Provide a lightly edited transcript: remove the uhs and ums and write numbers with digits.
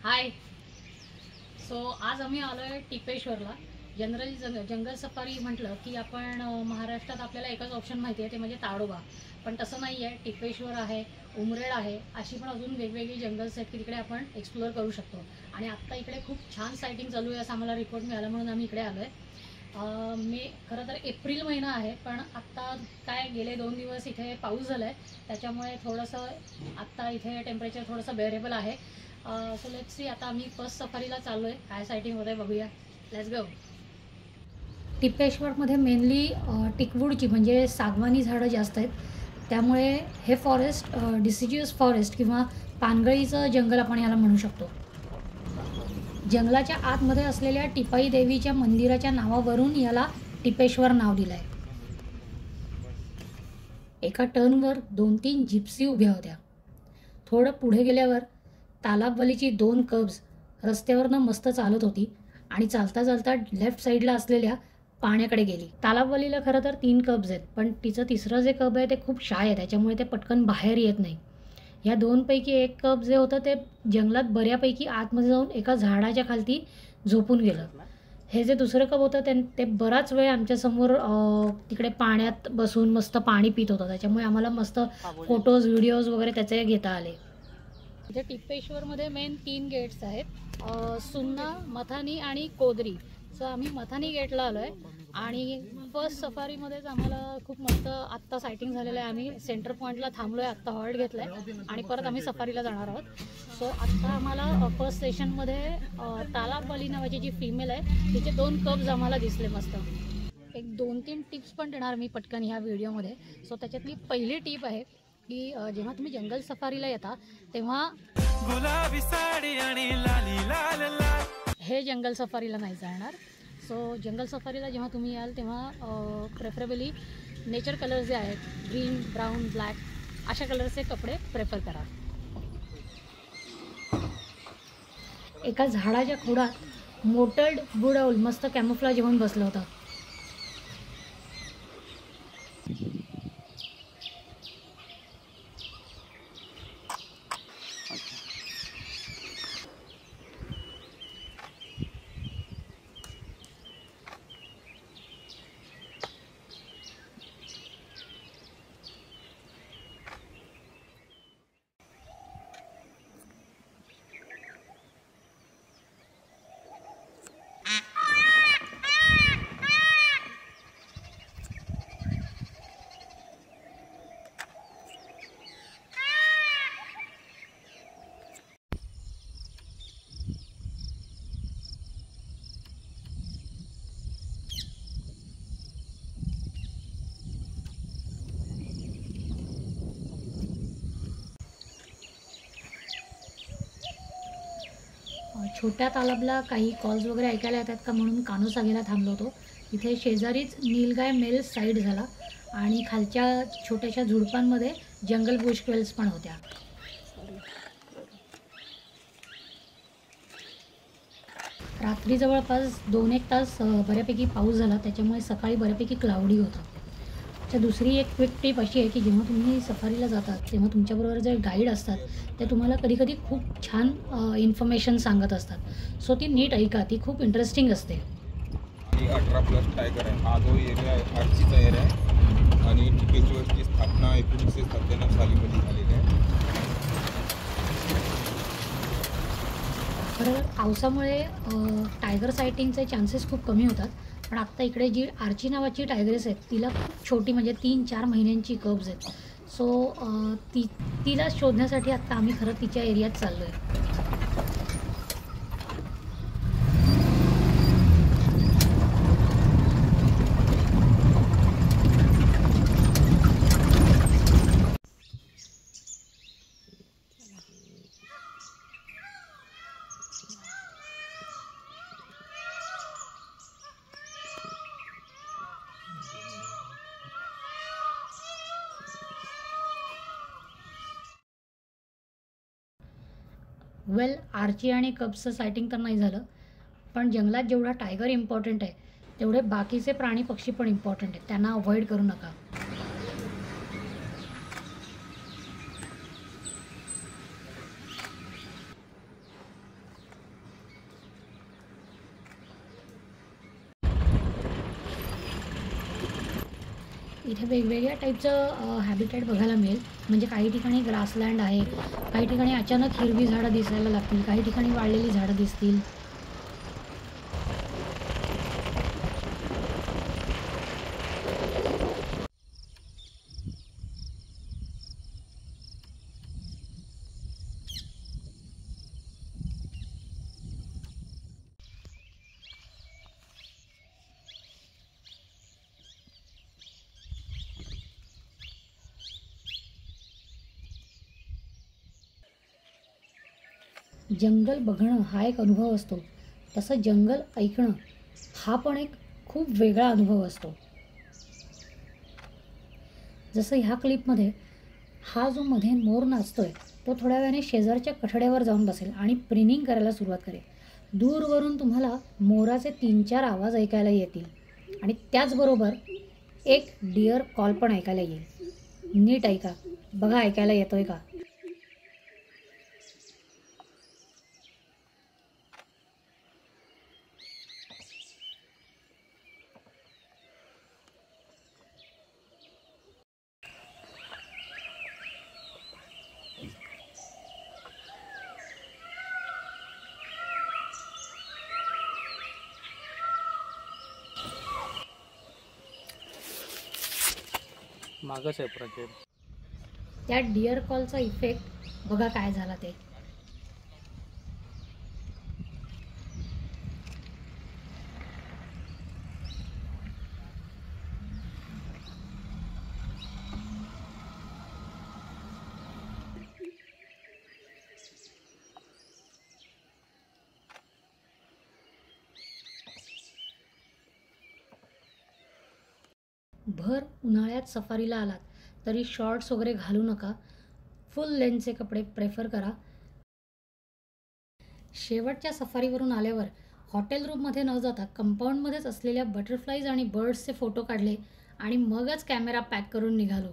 हाय. So आज आम्ही आलो आहे टिपेश्वरला. जनरली जंगल सफारी म्हटलं की आपण महाराष्ट्रात आपल्याला एकच ऑप्शन माहिती आहे, ते म्हणजे ताडोबा. पण तसं नाही आहे. टिपेश्वर आहे, उमरेड आहे, अशी पण अजून वेगवेगळी जंगल्स आहेत की तिकडे आपण एक्सप्लोअर करू शकतो. आणि आत्ता इकडे खूप छान सायटिंग चालू आहे असं आम्हाला रिपोर्ट मिळाला, म्हणून आम्ही इकडे आलो आहे. खरं तर एप्रिल महिना आहे, पण आत्ता काय गेले 2 दिवस इथे पाऊस झाला आहे, त्याच्यामुळे थोडंसं आत्ता इथे टेम्परेचर थोडंसं बेअरेबल आहे. सो लेट्स सी, आता आम्ही फर्स्ट सफारीला चाललो आहे. काय सायटिंगमध्ये बघूया. Let's go. टिपेश्वरमध्ये मेनली टिकवूडची म्हणजे सागवानी झाडं जास्त आहेत, त्यामुळे हे फॉरेस्ट डिसिजियस फॉरेस्ट किंवा पानगळीचं जंगल आपण याला म्हणू शकतो. जंगलाच्या आतमध्ये असलेल्या टिपाई देवीच्या मंदिराच्या नावावरून याला टिपेश्वर नाव दिलं आहे. एका टर्नवर 2-3 जिप्सी उभ्या होत्या. थोडं पुढे गेल्यावर तालाबवलीची 2 कब्स रस्त्यावरनं मस्त चालत होती आणि चालता चालता लेफ्ट साईडला असलेल्या पाण्याकडे गेली. तालाबवलीला खरं तर 3 कब्स आहेत, पण तिचं तिसरं जे कब आहे ते खूप शाय आहे, त्याच्यामुळे ते पटकन बाहेर येत नाही. या 2पैकी एक कप जे होतं ते जंगलात बऱ्यापैकी आतमध्ये जाऊन एका झाडाच्या खालती झोपून गेलं. हे जे दुसरं कप होतं ते बराच वेळ आमच्यासमोर तिकडे पाण्यात बसून मस्त पाणी पित होतं, त्याच्यामुळे आम्हाला मस्त फोटोज व्हिडिओज वगैरे त्याचे घेता आले. इथे टिपेश्वरमध्ये मेन 3 गेट्स आहेत, सुन्ना, मथानी आणि कोदरी. सो आम्ही मथानी गेटला आलो आहे आणि फर्स्ट सफारीमध्येच आम्हाला खूप मस्त आत्ता सायटिंग झालेलं आहे. आम्ही सेंटर पॉईंटला थांबलो आहे, आत्ता हॉल्ट घेतला आहे आणि परत आम्ही सफारीला जाणार आहोत. सो आत्ता आम्हाला फर्स्ट सेशनमध्ये तालाबवली नावाची जी फिमेल आहे तिचे 2 कप्स आम्हाला दिसले मस्त. एक 2-3 टिप्स पण देणार मी पटकन ह्या व्हिडिओमध्ये. सो त्याच्यातली पहिली टिप आहे की जेव्हा तुम्ही जंगल सफारीला येता तेव्हा गुलाबी साडी आणि लाली लाल लाल हे जंगल सफारीला नाही जाणार. सो जंगल सफारीला जेव्हा तुम्ही याल तेव्हा प्रेफरेबली नेचर कलर्स जे आहेत, ग्रीन, ब्राऊन, ब्लॅक, अशा कलरचे कपडे प्रेफर करा. एका झाडाच्या खोडात मोटर्ड वूड आऊल मस्त कॅमोफ्लेज होऊन बसलं होतं. छोट्या तालाबला काही कॉल्स वगैरे ऐकायला येतात का म्हणून कानोसागेला थांबलो होतो. इथे शेजारीच नीलगाय मेल साईड झाला आणि खालच्या छोट्याशा झुडपांमध्ये जंगल बुश क्वेल्स पण होत्या. रात्री जवळपास 2-1 तास बऱ्यापैकी पाऊस झाला, त्याच्यामुळे सकाळी बऱ्यापैकी क्लाउडी होता. अच्छा, दुसरी एक क्विक टिप अशी आहे की जेव्हा तुम्ही सफारीला जातात तेव्हा तुमच्याबरोबर जे गाईड असतात ते तुम्हाला कधीकधी खूप छान इन्फॉर्मेशन सांगत असतात. सो ती नीट ऐका, ती खूप इंटरेस्टिंग असते. 18+ टायगर आहे. हा जो एरिया आहे आर्चीचा एरिया आहे आणि टिपेश्वरची स्थापना 1997 सालीमध्ये झालेली आहे. खरं पावसामुळे टायगर सायटिंगचे चान्सेस खूप कमी होतात, पण आत्ता इकडे जी आर्ची नावाची टायगरेस आहेत तिला खूप छोटी म्हणजे 3-4 महिन्यांची कब्स आहेत. सो तिला शोधण्यासाठी आत्ता आम्ही खरं तिच्या एरियात चाललो आहे. वेल, आर्ची आणि कब्सचं सायटिंग तर नाही झालं, पण जंगलात जेवढा टायगर इम्पॉर्टंट आहे तेवढे बाकीचे प्राणी पक्षी पण इम्पॉर्टंट आहेत, त्यांना अवॉइड करू नका. इथे वेगवेगळ्या टाईपचं हॅबिटॅट बघायला मिळेल. म्हणजे काही ठिकाणी ग्रासलँड आहे, काही ठिकाणी अचानक हिरवी झाडं दिसायला लागतील, काही ठिकाणी वाळलेली झाडं दिसतील. जंगल बघणं हा एक अनुभव असतो, तसं जंगल ऐकणं हा पण एक खूप वेगळा अनुभव असतो. जसं ह्या क्लिपमध्ये हा जो मध्ये मोर नाचतोय तो थोड्या वेळाने शेजारच्या कठड्यावर जाऊन बसेल आणि प्रिनिंग करायला सुरुवात करेल. दूरवरून तुम्हाला मोराचे 3-4 आवाज ऐकायला येतील आणि त्याचबरोबर एक डिअर कॉल पण ऐकायला येईल. नीट ऐका, बघा ऐकायला येतोय का. मागच आहे प्रोजेक्ट. त्या डिअर कॉलचा इफेक्ट बघा काय झाला ते. भर उन्हाळ्यात सफारीला आलात तरी शॉर्ट्स वगैरे घालू नका. फुल लेंथचे कपडे प्रेफर करा. शेवटच्या सफारीवरून आल्यावर हॉटेल रूममध्ये न जाता कंपाऊंडमध्येच असलेल्या बटरफ्लाईज आणि बर्ड्सचे फोटो काढले आणि मगच कॅमेरा पॅक करून निघालो.